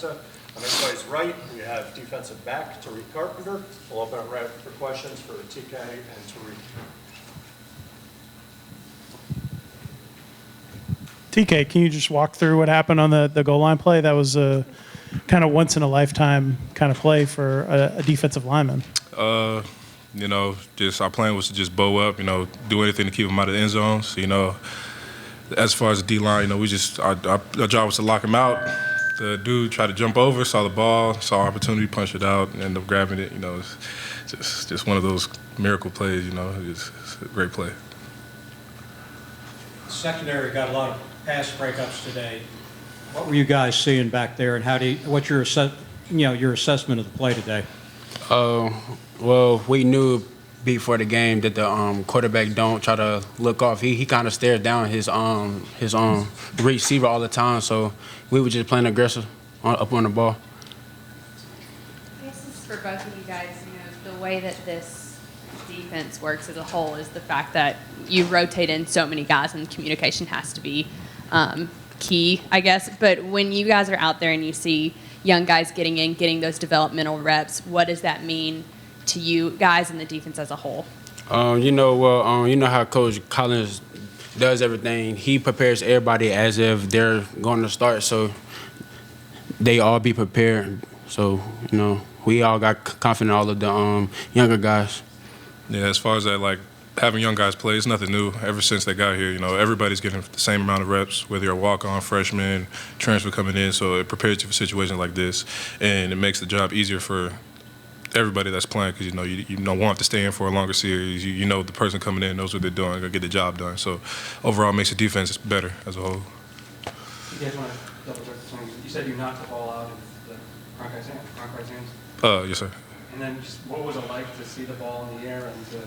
Mensa. On everybody's right, we have defensive back Tariq Carpenter. We'll open up right for questions for TK and Tariq. TK, can you just walk through what happened on the goal line play? That was a kind of once in a lifetime kind of play for a defensive lineman. You know, just our plan was to just bow up, you know, do anything to keep them out of the end zones. You know, as far as the D-line, you know, we just, our job was to lock him out. The dude tried to jump over, saw the ball, saw opportunity, punched it out, and ended up grabbing it. You know, it's just one of those miracle plays, you know. It's a great play. Secondary got a lot of pass breakups today. What were you guys seeing back there, and what's your assessment of the play today? Well, we knew before the game that the quarterback don't try to look off. He kind of stared down his receiver all the time, so we were just playing aggressive up on the ball. This is for both of you guys. You know, the way that this defense works as a whole is the fact that you rotate in so many guys, and communication has to be key, I guess. But when you guys are out there and you see young guys getting those developmental reps, what does that mean to you guys and the defense as a whole? You know how Coach Collins does everything. He prepares everybody as if they're going to start, so they all be prepared. So, you know, we all got confident, all of the younger guys. Yeah, as far as that, like, having young guys play, it's nothing new. Ever since they got here, you know, everybody's getting the same amount of reps, whether you're a walk-on, freshman, transfer coming in, so it prepares you for situations like this, and it makes the job easier for everybody that's playing, because you don't want to stay in for a longer series. You know the person coming in knows what they're doing, gonna get the job done. So overall, it makes the defense better as a whole. You guys want to double check something? You said you knocked the ball out of the Cronkite's hands. Yes, sir. And then just what was it like to see the ball in the air and to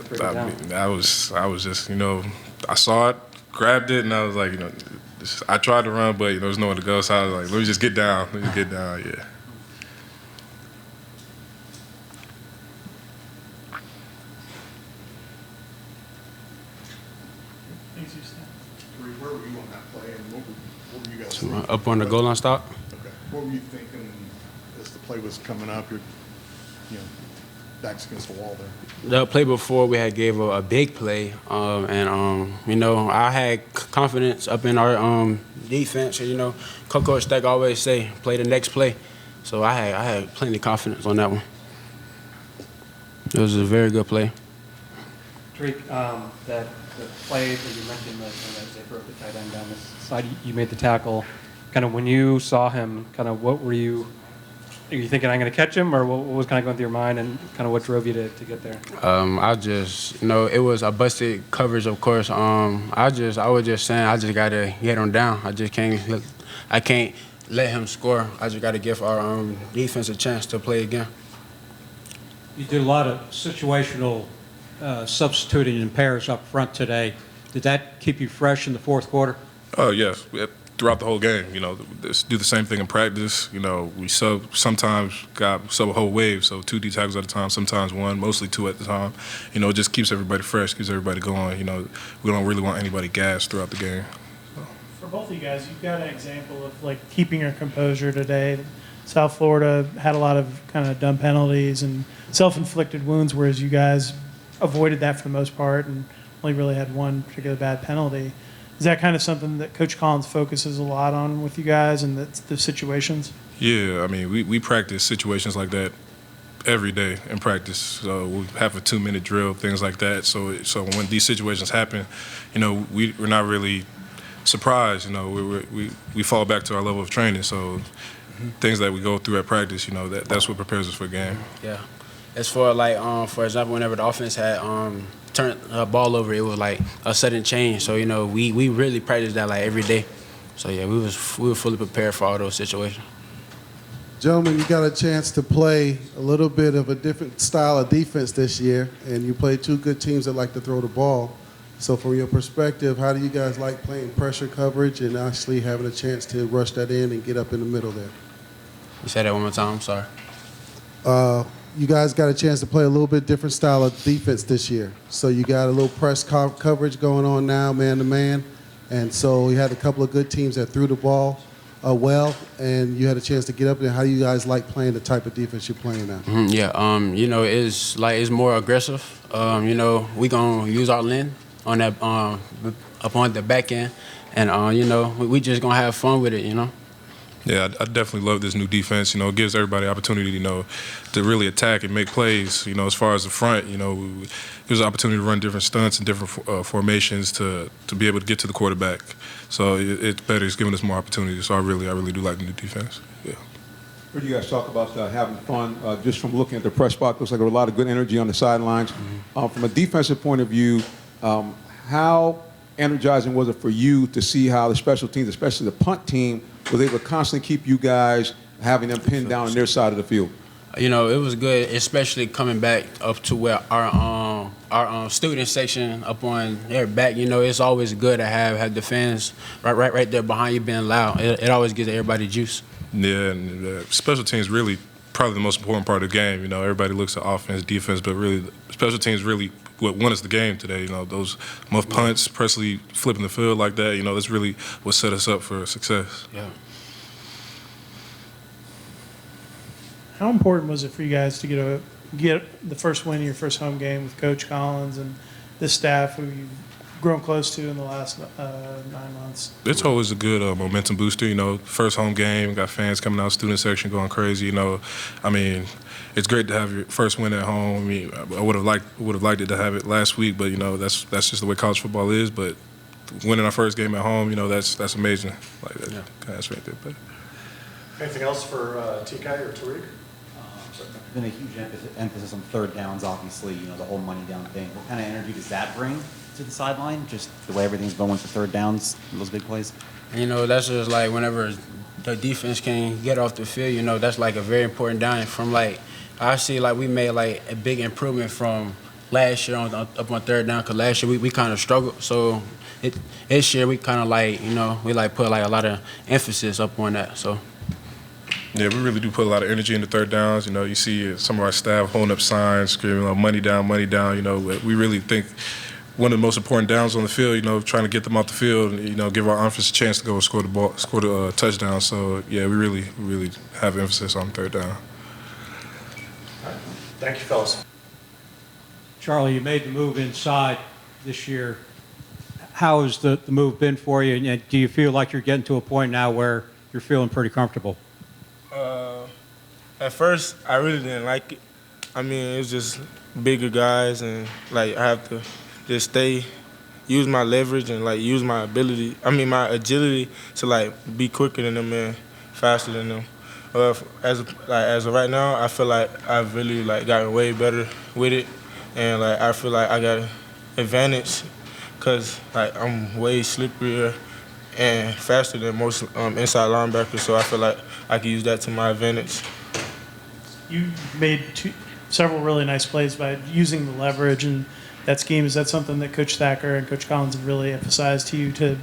bring it down? I was just, you know, I saw it, grabbed it, and I was like, you know, I tried to run, but, you know, there's nowhere to go, so I was like, let me just get down, yeah. Where were you on that play, and what were you guys thinking? Up on the goal line stop. Okay. What were you thinking as the play was coming up? You're, you know, backs against the wall there. The play before, we had gave a big play, and you know, I had confidence up in our defense. And, you know, Coach Stack always say, play the next play. So I had plenty of confidence on that one. It was a very good play. Tariq, the play that you mentioned, as they broke the tight end down this side, you made the tackle. Kind of when you saw him, kind of what were you thinking, I'm going to catch him, or what was kind of going through your mind, and kind of what drove you to get there? I just, you know, it was a busted coverage, of course. I was just saying, I just got to get him down. I can't let him score. I just got to give our defense a chance to play again. You did a lot of situational substituting in pairs up front today. Did that keep you fresh in the fourth quarter? Oh, yes. Throughout the whole game, you know, do the same thing in practice. You know, we sometimes got a whole wave, so 2 D tackles at a time, sometimes 1, mostly 2 at the time. You know, it just keeps everybody fresh, keeps everybody going. You know, we don't really want anybody gassed throughout the game. So. For both of you guys, you've got an example of, like, keeping your composure today. South Florida had a lot of kind of dumb penalties and self-inflicted wounds, whereas you guys avoided that for the most part and only really had one particular bad penalty. Is that kind of something that Coach Collins focuses a lot on with you guys and the situations? Yeah, I mean, we practice situations like that every day in practice. So we have a 2-minute drill, things like that. So when these situations happen, you know, we're not really surprised. You know, we fall back to our level of training. So things that we go through at practice, you know, that's what prepares us for a game. Yeah. As for, like, for example, whenever the offense had turned the ball over, it was like a sudden change. So, you know, we really practiced that, like, every day. So, yeah, we were fully prepared for all those situations. Gentlemen, you got a chance to play a little bit of a different style of defense this year, and you played 2 good teams that like to throw the ball. So from your perspective, how do you guys like playing pressure coverage and actually having a chance to rush that in and get up in the middle there? You said that one more time, I'm sorry. You guys got a chance to play a little bit different style of defense this year. So you got a little press coverage going on now, man-to-man. And so you had a couple of good teams that threw the ball. well, and you had a chance to get up there. How do you guys like playing the type of defense you're playing now? Yeah, you know, it's more aggressive. You know, we gonna use our length on that up on the back end, and you know, we just gonna have fun with it. You know. Yeah, I definitely love this new defense. You know, it gives everybody opportunity, you know, to really attack and make plays. You know, as far as the front, you know, there's an opportunity to run different stunts and different formations to be able to get to the quarterback. So it's better. It's giving us more opportunities. So I really do like the new defense. Yeah. Heard you guys talk about having fun. Just from looking at the press box, looks like there was a lot of good energy on the sidelines. From a defensive point of view, how energizing was it for you to see how the special teams, especially the punt team, was able to constantly keep you guys having them pinned down on their side of the field? You know, it was good, especially coming back up to where our student section up on their back. You know, it's always good to have the fans right there behind you being loud. It always gives everybody juice. Yeah, and special teams really probably the most important part of the game. You know, everybody looks at offense, defense, but really special teams really what won us the game today. You know, those most punts, Presley flipping the field like that. You know, that's really what set us up for success. Yeah. How important was it for you guys to get the first win in your first home game with Coach Collins and this staff who you've grown close to in the last 9 months? It's always a good momentum booster. You know, first home game, got fans coming out, student section going crazy. You know, I mean, it's great to have your first win at home. I mean, I would have liked it to have it last week, but you know, that's just the way college football is. But winning our first game at home, you know, that's amazing. Like that's right there. But Anything else for TK or Tariq? Been a huge emphasis on third downs, obviously, you know, the whole money down thing. What kind of energy does that bring to the sideline? Just the way everything's going for third downs, those big plays? You know, that's just like whenever the defense can get off the field, you know, that's like a very important down. From like, I see like we made like a big improvement from last year up on third down, because last year we kind of struggled. So this year we kind of like, you know, we like put like a lot of emphasis up on that. So. yeah, we really do put a lot of energy into third downs. You know, you see some of our staff holding up signs, screaming, money down, money down. You know, we really think one of the most important downs on the field, you know, trying to get them off the field and, you know, give our offense a chance to go and score the touchdown. So, yeah, we really have emphasis on third down. All right. Thank you, fellas. Charlie, you made the move inside this year. How has the move been for you? And do you feel like you're getting to a point now where you're feeling pretty comfortable? At first, I really didn't like it. I mean, it was just bigger guys, and like I have to just use my leverage and like use my my agility to like be quicker than them and faster than them. As of right now, I feel like I've really like gotten way better with it, and like I feel like I got an advantage because like I'm way slipperier and faster than most inside linebackers. So I feel like I can use that to my advantage. You made several really nice plays by using the leverage and that scheme. Is that something that Coach Thacker and Coach Collins have really emphasized to you, to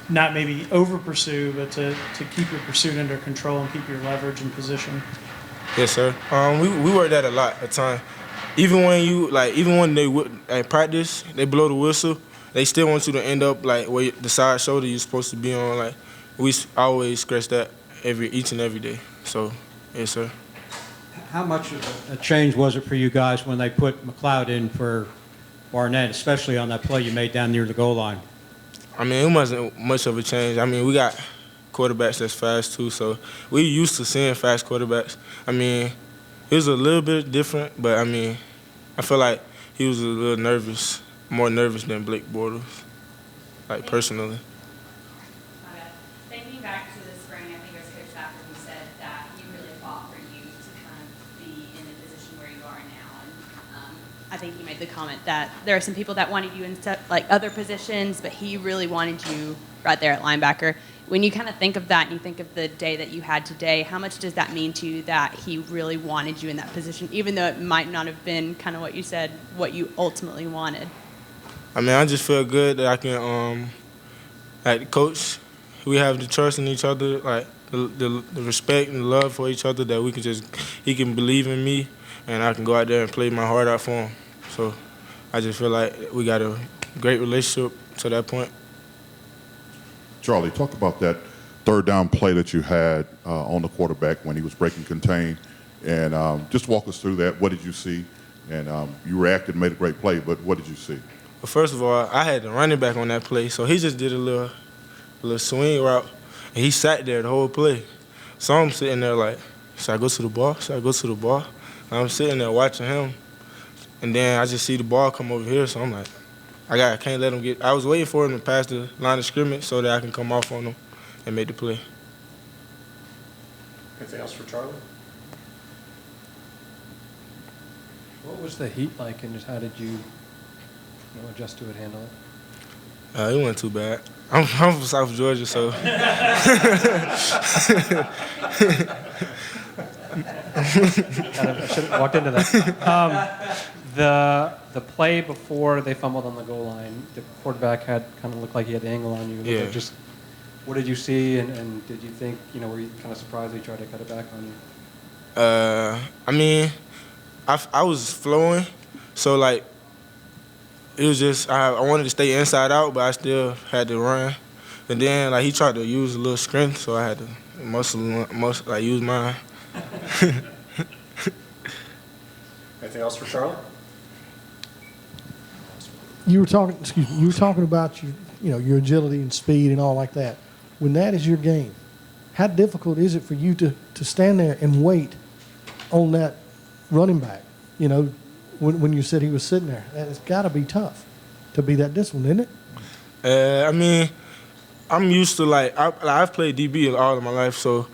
not maybe over-pursue, but to keep your pursuit under control and keep your leverage in position? Yes, sir. We work that a lot at times. Even when they at practice, they blow the whistle, they still want you to end up like where the side shoulder you're supposed to be on. Like we always scratch that each and every day. So, yes, sir. How much of a change was it for you guys when they put McLeod in for Barnett, especially on that play you made down near the goal line? I mean, it wasn't much of a change. I mean, we got quarterbacks that's fast too, so we used to seeing fast quarterbacks. I mean, it was a little bit different, but I mean, I feel like he was a little nervous, more nervous than Blake Bortles, like personally. Thinking back to the spring, I think it was Coach Thacker who said that he really fought for you to kind of be in the position where you are now. And I think he made the comment that there are some people that wanted you in like other positions, but he really wanted you right there at linebacker. When you kind of think of that and you think of the day that you had today, how much does that mean to you that he really wanted you in that position, even though it might not have been kind of what you said, what you ultimately wanted? I mean, I just feel good that I can, like the coach, we have the trust in each other, like the respect and love for each other, that he can believe in me, and I can go out there and play my heart out for him. So I just feel like we got a great relationship to that point. Charlie, talk about that third down play that you had on the quarterback when he was breaking contain. And just walk us through that. What did you see? And you reacted and made a great play, but what did you see? Well, first of all, I had the running back on that play, so he just did a little swing route, and he sat there the whole play. So I'm sitting there like, should I go to the ball? Should I go to the ball? And I'm sitting there watching him, and then I just see the ball come over here, so I'm like, I can't let him get. I was waiting for him to pass the line of scrimmage so that I can come off on him and make the play. Anything else for Charlie? What was the heat like, and just how did you adjust to it, handle it? It wasn't too bad. I'm from South Georgia, so. I should have walked into that. The play before they fumbled on the goal line, the quarterback had kind of looked like he had the angle on you. Yeah. Just what did you see, and did you think, were you kind of surprised they tried to cut it back on you? I mean, I was flowing, so like, it was just I wanted to stay inside out, but I still had to run. And then like he tried to use a little strength, so I had to use mine. Anything else for Charlie? You were talking about your agility and speed and all like that. When that is your game, how difficult is it for you to stand there and wait on that running back? When you said he was sitting there, that has got to be tough to be that disciplined, isn't it? I mean, I'm used to I've played DB all of my life, so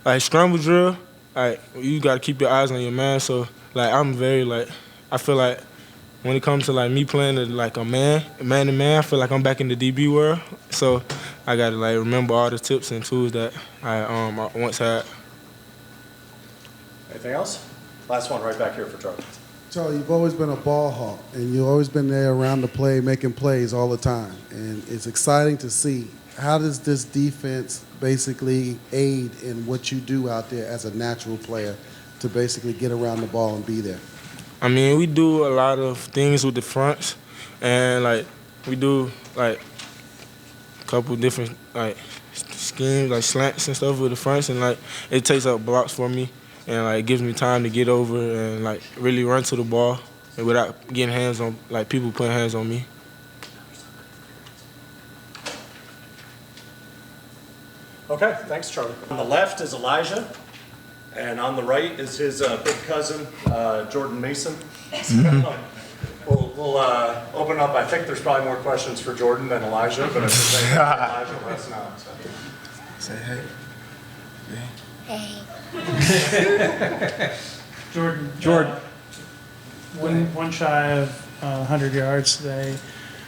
like scramble drill, like you got to keep your eyes on your man. So like I'm very I feel like when it comes to like me playing like a man to man, I feel like I'm back in the DB world. So I got to like remember all the tips and tools that I once had. Anything else? Last one right back here for Charlie. Charlie, you've always been a ball hawk, and you've always been there around the play, making plays all the time. And it's exciting to see. How does this defense basically aid in what you do out there as a natural player to basically get around the ball and be there? I mean, we do a lot of things with the fronts, and like we do like a couple different like schemes, like slants and stuff with the fronts, and like it takes up blocks for me. And like it gives me time to get over and like really run to the ball and without getting hands on, like people putting hands on me. Okay, thanks, Charlie. On the left is Elijah, and on the right is his big cousin, Jordan Mason. We'll open up. I think there's probably more questions for Jordan than Elijah, but if there's anything for Elijah, let us know. Say hey. Hey. Jordan, one shy of 100 yards today. I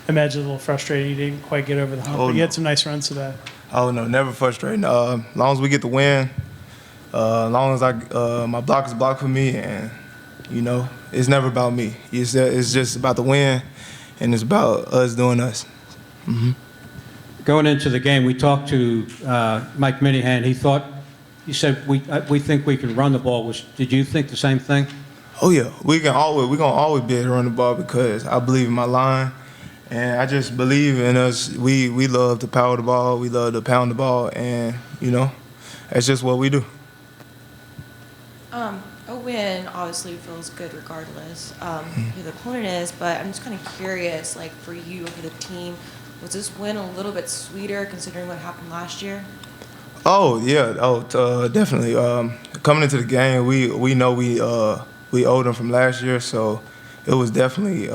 imagine a little frustrated you didn't quite get over the hump, but you had some nice runs today. Oh no, never frustrating. As long as we get the win, as long as my block is blocked for me, and it's never about me. It's just about the win, and it's about us doing us. Mm-hmm. Going into the game, we talked to Mike Minihan. He said we think we can run the ball. Did you think the same thing? Oh yeah, we're gonna always be able to run the ball because I believe in my line, and I just believe in us. We love to power the ball, we love to pound the ball, and that's just what we do. A win obviously feels good regardless who the opponent is, but I'm just kind of curious, like for you or for the team, was this win a little bit sweeter considering what happened last year? Oh yeah, definitely. Coming into the game, we know we owed them from last year, so it was definitely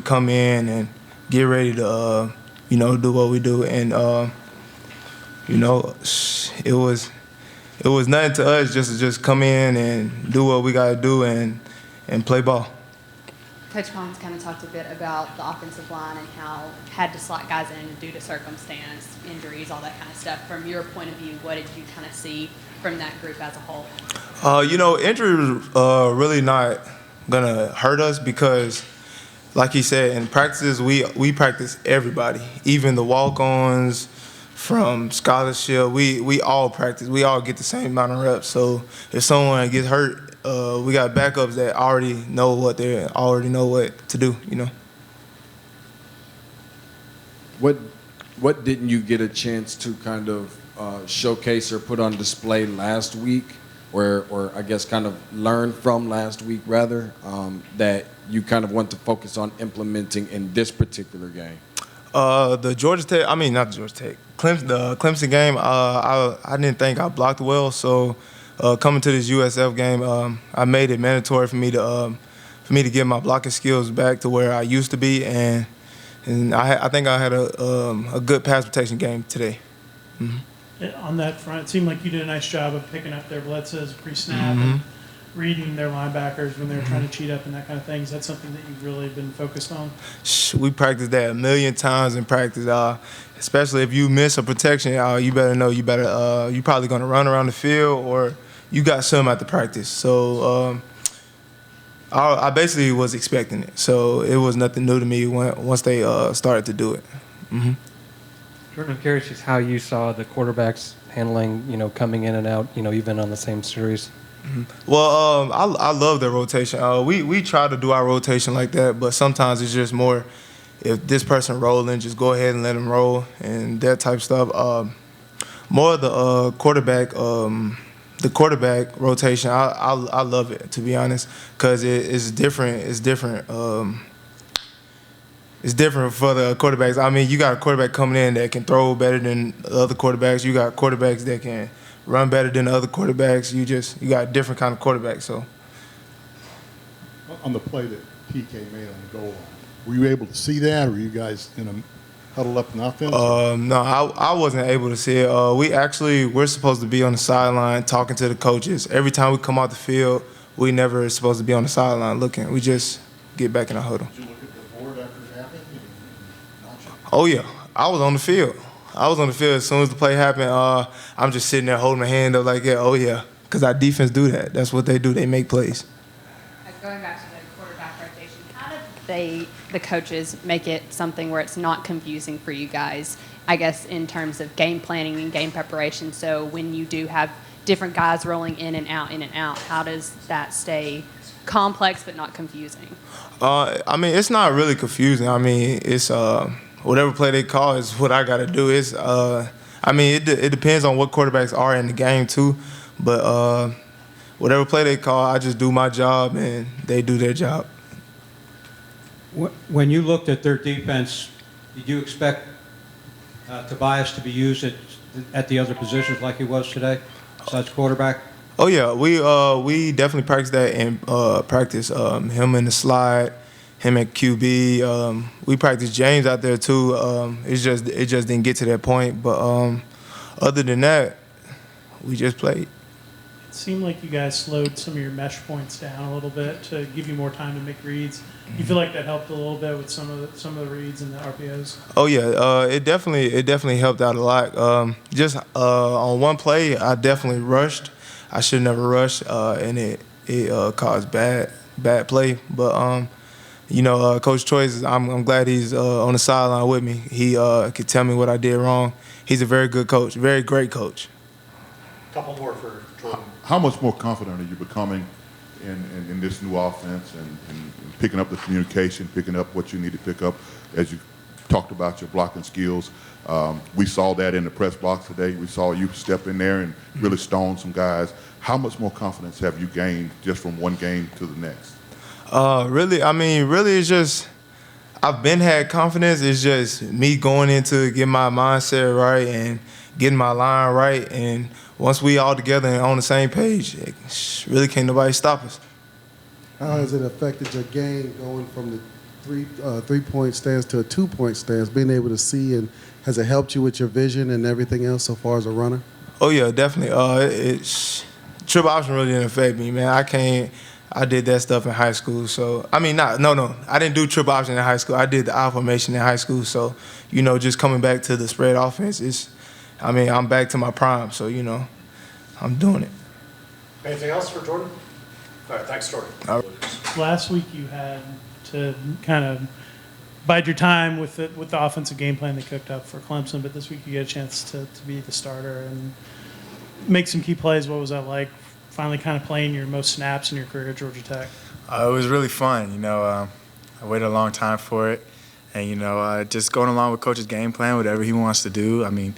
come in and get ready to do what we do, and it was nothing to us just come in and do what we got to do and play ball. Coach Collins kind of talked a bit about the offensive line and how had to slot guys in due to circumstance, injuries, all that kind of stuff. From your point of view, what did you kind of see from that group as a whole? Injuries really not gonna hurt us because, like he said, in practices we practice everybody, even the walk-ons from scholarship. We all practice. We all get the same amount of reps. So if someone gets hurt, we got backups that already know what to do. What what didn't you get a chance to kind of showcase or put on display last week, or I guess kind of learn from last week rather, that you kind of want to focus on implementing in this particular game? The Georgia Tech, I mean not Georgia Tech, the Clemson game. I didn't think I blocked well, so coming to this USF game, I made it mandatory for me to get my blocking skills back to where I used to be, and I think I had a good pass protection game today. Mm-hmm. On that front, it seemed like you did a nice job of picking up their blitzes pre-snap and reading their linebackers when they were trying to cheat up and that kind of thing. Is that something that you've really been focused on? We practiced that a million times in practice. Especially if you miss a protection, you better know you probably going to run around the field or you got some at the practice. So I basically was expecting it. So it was nothing new to me once they started to do it. Mm-hmm. Jordan, I'm curious just how you saw the quarterbacks handling, coming in and out, even on the same series. Mm-hmm. Well, I love their rotation. We try to do our rotation like that, but sometimes it's just more if this person rolling, just go ahead and let them roll and that type of stuff. More of the quarterback rotation. I love it, to be honest, because it's different. It's different. It's different for the quarterbacks. I mean, you got a quarterback coming in that can throw better than the other quarterbacks. You got quarterbacks that can run better than the other quarterbacks. You got different kind of quarterbacks. So, on the play that PK made on the goal line, were you able to see that, or were you guys huddled up in offense? No, I wasn't able to see it. We're supposed to be on the sideline talking to the coaches. Every time we come out the field, we never supposed to be on the sideline looking. We just get back in the huddle. Did you look at the board after it happened? Oh, yeah. I was on the field. As soon as the play happened. I'm just sitting there holding my hand up like, yeah, oh, yeah. Because our defense do that. That's what they do. They make plays. Going back to the quarterback rotation, how did the coaches make it something where it's not confusing for you guys, I guess, in terms of game planning and game preparation? So when you do have different guys rolling in and out, how does that stay complex but not confusing? I mean, it's not really confusing. I mean, it's whatever play they call is what I got to do. It depends on what quarterbacks are in the game too, but whatever play they call, I just do my job and they do their job. When you looked at their defense, did you expect Tobias to be used at the other positions like he was today, besides quarterback? Oh yeah, we definitely practiced that in practice. Him in the slide, him at QB. We practiced James out there too. It just didn't get to that point. But other than that, we just played. It seemed like you guys slowed some of your mesh points down a little bit to give you more time to make reads. You feel like that helped a little bit with some of the reads and the RPOs? Oh yeah, it definitely helped out a lot. On one play, I definitely rushed. I should never rush, and it caused bad play. But Coach Choice, I'm glad he's on the sideline with me. He could tell me what I did wrong. He's a very good coach, very great coach. Couple more for Jordan. How much more confident are you becoming in this new offense and picking up the communication, picking up what you need to pick up as you talked about your blocking skills? We saw that in the press box today. We saw you step in there and really stone some guys. How much more confidence have you gained just from one game to the next? Really, it's just I've been had confidence. It's just me going into getting my mindset right and getting my line right. And once we all together and on the same page, really can't nobody stop us. How has it affected your game going from the three-point stance to a two-point stance, being able to see, and has it helped you with your vision and everything else so far as a runner? Oh, yeah, definitely. Triple option really didn't affect me, man. I did that stuff in high school. So, I didn't do triple option in high school. I did the I formation in high school. So, just coming back to the spread offense, I'm back to my prime. So, I'm doing it. Anything else for Jordan? All right, thanks, Jordan. Last week you had to kind of bide your time with the offensive game plan they cooked up for Clemson, but this week you get a chance to be the starter and make some key plays. What was that like, finally kind of playing your most snaps in your career at Georgia Tech? It was really fun. I waited a long time for it. And, just going along with Coach's game plan, whatever he wants to do. I mean,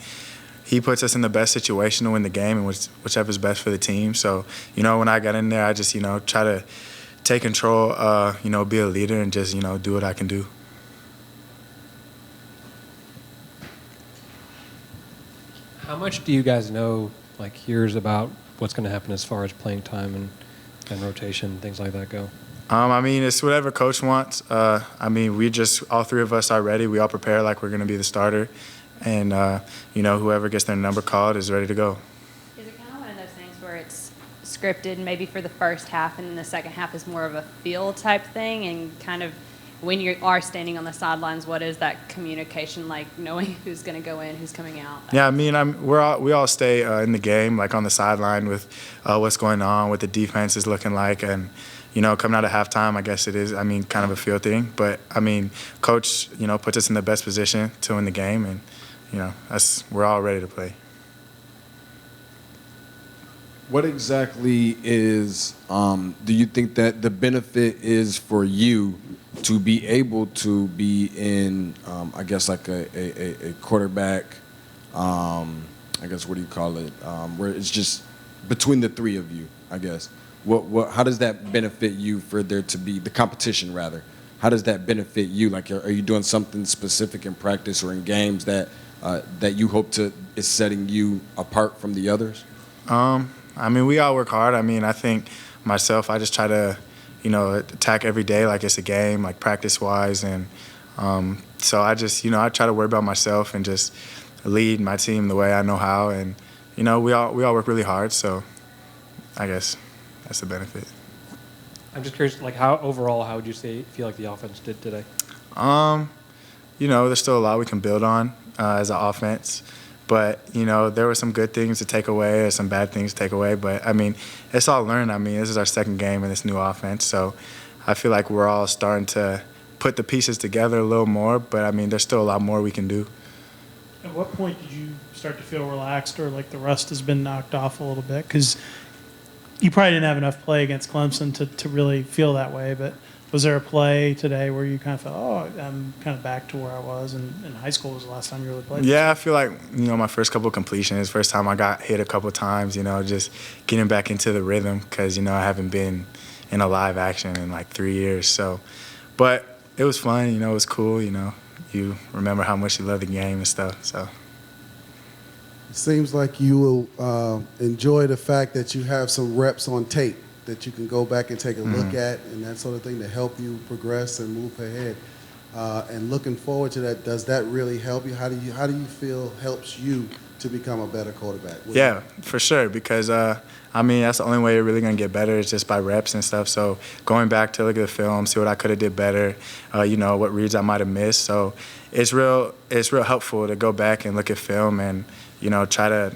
he puts us in the best situation to win the game and whichever's best for the team. So, when I got in there, I just, try to take control, be a leader and just, do what I can do. How much do you guys know, like, here's about what's going to happen as far as playing time and rotation, things like that go? It's whatever coach wants. We just, all three of us are ready. We all prepare like we're going to be the starter. And, whoever gets their number called is ready to go. Is it kind of one of those things where it's scripted maybe for the first half and then the second half is more of a feel type thing? And kind of when you are standing on the sidelines, what is that communication like, knowing who's going to go in, who's coming out? Yeah, we all stay in the game, like on the sideline with what's going on, what the defense is looking like. And, coming out of halftime, I guess it is, kind of a feel thing. But, Coach, puts us in the best position to win the game. And, we're all ready to play. What exactly is, do you think that the benefit is for you to be able to be in, I guess, like a quarterback, I guess, what do you call it, where it's just between the three of you, I guess? How does that benefit you for there to be, the competition rather? How does that benefit you? Like, are you doing something specific in practice or in games that you hope is setting you apart from the others? We all work hard. I think myself, I just try to, attack every day like it's a game, like practice-wise. And so I just, I try to worry about myself and just lead my team the way I know how. And, we all work really hard. So I guess that's the benefit. I'm just curious, like, how would you feel like the offense did today? There's still a lot we can build on as an offense. But, there were some good things to take away or some bad things to take away. But, it's all learned. This is our second game in this new offense. So I feel like we're all starting to put the pieces together a little more. But, there's still a lot more we can do. At what point did you start to feel relaxed or like the rust has been knocked off a little bit? Because you probably didn't have enough play against Clemson to really feel that way. But was there a play today where you kind of felt, I'm kind of back to where I was in high school was the last time you really played? Yeah, I feel like, my first couple of completions, first time I got hit a couple of times, just getting back into the rhythm because, I haven't been in a live action in like 3 years. So, but it was fun, it was cool, you remember how much you love the game and stuff, so. It seems like you will enjoy the fact that you have some reps on tape that you can go back and take a look at and that sort of thing to help you progress and move ahead. And looking forward to that, does that really help you? How do you feel helps you to become a better quarterback? Yeah, for sure, because that's the only way you're really going to get better is just by reps and stuff. So going back to look at the film, see what I could have did better, what reads I might have missed. So it's real helpful to go back and look at film and, try to,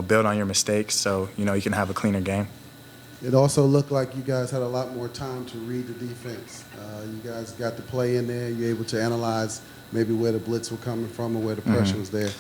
build on your mistakes so, you can have a cleaner game. It also looked like you guys had a lot more time to read the defense. You guys got to play in there. You're able to analyze maybe where the blitz were coming from or where the pressure was there.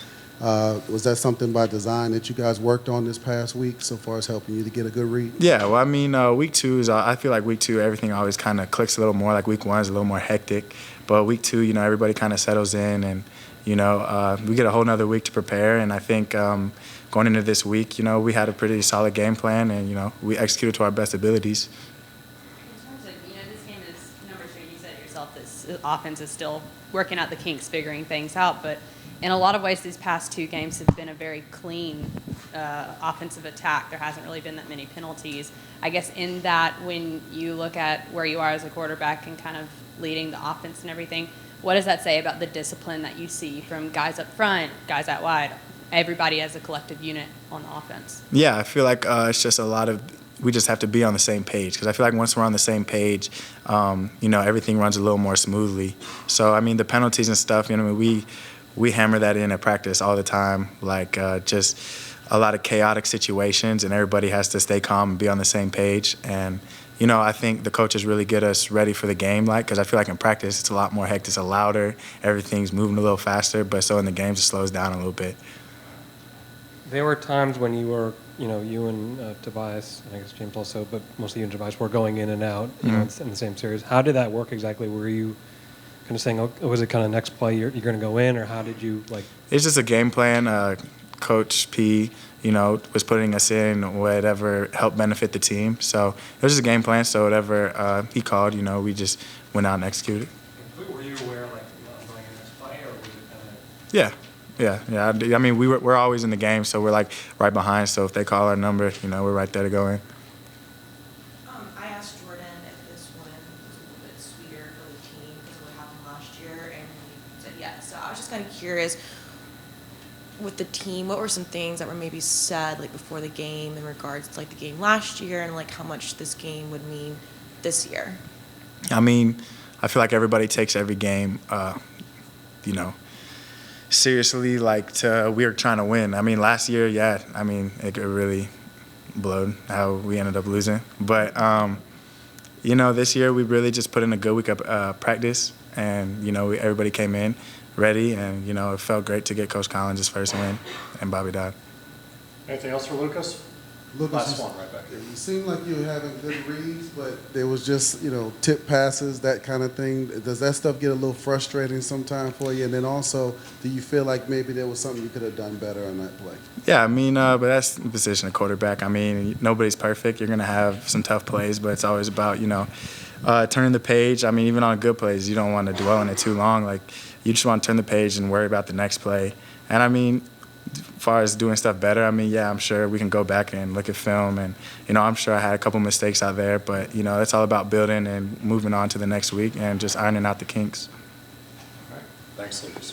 Was that something by design that you guys worked on this past week so far as helping you to get a good read? Yeah, well, week 2 is, I feel like week 2, everything always kind of clicks a little more. Like week 1 is a little more hectic. But week 2, everybody kind of settles in and, we get a whole nother week to prepare. And I think going into this week, we had a pretty solid game plan and, we executed to our best abilities. In terms of, this game is, number 2, you said it yourself, this offense is still working out the kinks, figuring things out. But in a lot of ways, these past 2 games have been a very clean offensive attack. There hasn't really been that many penalties. I guess in that, when you look at where you are as a quarterback and kind of leading the offense and everything, what does that say about the discipline that you see from guys up front, guys out wide, everybody as a collective unit on the offense? Yeah, I feel like it's just we just have to be on the same page because I feel like once we're on the same page, everything runs a little more smoothly. So, the penalties and stuff, we hammer that in at practice all the time, like just a lot of chaotic situations and everybody has to stay calm and be on the same page. And, I think the coaches really get us ready for the game, because I feel like in practice it's a lot more hectic, it's louder, everything's moving a little faster, but so in the games it slows down a little bit. There were times when you were, you and Tobias, and I guess James also, but mostly you and Tobias were going in and out in the same series. How did that work exactly? Were you kind of saying, oh, was it kind of next play you're going to go in, or how did you like? It's just a game plan. Coach P, was putting us in whatever helped benefit the team. So it was just a game plan. So whatever he called, we just went out and executed. Were you aware, like, going in next play, or was it kind of? Yeah. I mean, we're always in the game, so we're like right behind. So if they call our number, we're right there to go in. I asked Jordan if this win was a little bit sweeter for the team because of what happened last year, and he said yes. So I was just kind of curious, with the team, what were some things that were maybe said like before the game in regards to like the game last year and like how much this game would mean this year? I mean, I feel like everybody takes every game, seriously. We were trying to win. I mean, last year, it really blowed how we ended up losing. But this year we really just put in a good week of practice, and everybody came in ready, and it felt great to get Coach Collins' first win and Bobby Dodd. Anything else for Lucas? Lucas, Last one right back here. it seemed like you were having good reads, but there was just, tip passes, that kind of thing. Does that stuff get a little frustrating sometime for you? And then also, do you feel like maybe there was something you could have done better on that play? Yeah, I mean, but that's the position of quarterback. I mean, nobody's perfect. You're going to have some tough plays, but it's always about, turning the page. I mean, even on good plays, you don't want to dwell on it too long. Like, you just want to turn the page and worry about the next play. And, I mean, as far as doing stuff better, I mean, yeah, I'm sure we can go back and look at film. And, I'm sure I had a couple mistakes out there. But, it's all about building and moving on to the next week and just ironing out the kinks. All right. Thanks, Lucas.